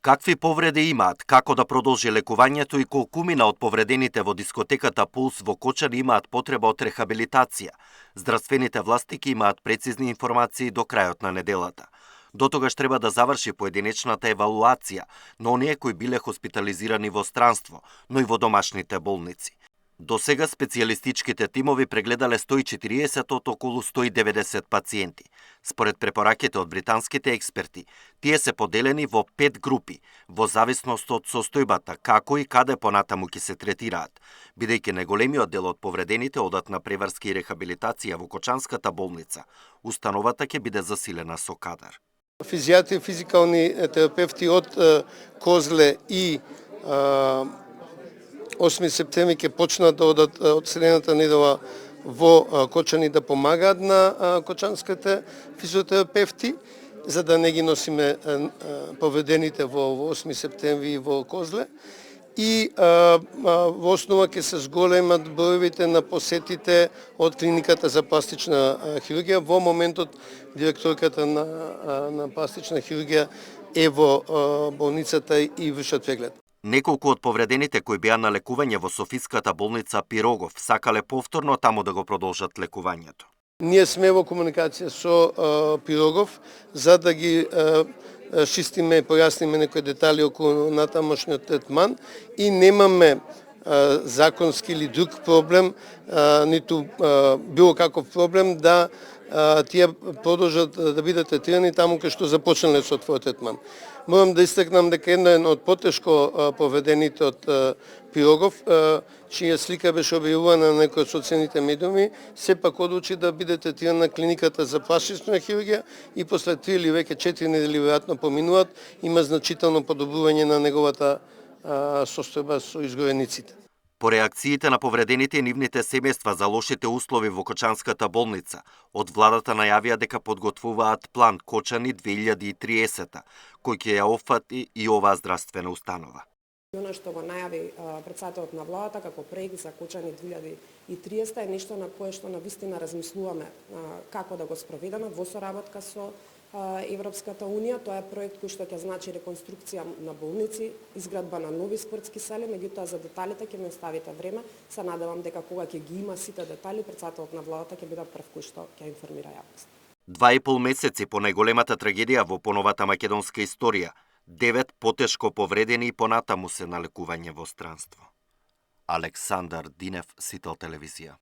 Какви повреди имаат, како да продолжи лекувањето и колкумина од повредените во дискотеката Пулс во Кочани имаат потреба од рехабилитација. Здравствените власти ќе имаат прецизни информации до крајот на неделата. До тогаш треба да заврши поединечната евалуација на оние кои биле хоспитализирани во странство, но и во домашните болници. До сега специјалистичките тимови прегледале 140 од околу 190 пациенти. Според препораките од британските експерти, тие се поделени во 5 групи, во зависност од состојбата, како и каде понатаму ќе се третираат, бидејќи неголемиот дел од повредените одат на преварски рехабилитација во Кочанската болница. Установата ќе биде засилена со кадар. Физијатри, физикални терапевти од Козле и 8 септември ќе почнат да одат од следната недела во Кочани да помагаат на кочанските физиотерапевти, за да не ги носиме повредените во 8 септември и во Козле. И во основа ќе се зголемат бројовите на посетите од клиниката за пластична хирургија. Во моментот директорката на пластична хирургија е во болницата и вршат преглед. Неколку од повредените кои беа на лекување во Софиската болница Пирогов сакале повторно таму да го продолжат лекувањето. Ние сме во комуникација со Пирогов за да ги чистиме и појасниме некои детали околу натамошниот третман и немаме законски или друг проблем, ниту било каков проблем да тие продолжат да бидат третирани таму кај што започнале со својот третман. Морам да истакнам дека еден од потешко повредените од Пирогов, чија слика беше објавувана на некои од социјалните медиуми, сепак одлучи да биде третиран на клиниката за пластична хирургија и после 3 или веќе 4 недели веројатно поминуваат, има значително подобрување на неговата состојба со изгорениците. По реакциите на повредените и нивните семејства за лошите услови во Кочанската болница, од владата најавија дека подготвуваат план Кочани 2030, кој ќе ја опфати и оваа здравствена установа. Она што го најави претседателот на владата како проект за Кочани 2030 е нешто на кое што навистина размислуваме како да го спроведеме во соработка со Европската унија. Тоа е проект кој што ќе значи реконструкција на болници, изградба на нови спортски сали, меѓутоа за деталите ќе ми оставите време. Се надевам дека кога ќе ги има сите детали, претседателот на владата ќе биде прв кој што ќе информира јавноста. 2,5 месеци по најголемата трагедија во поновата македонска историја, 9 потешко повредени и понатаму се на лекување во странство. Александар Динев, Сител телевизија.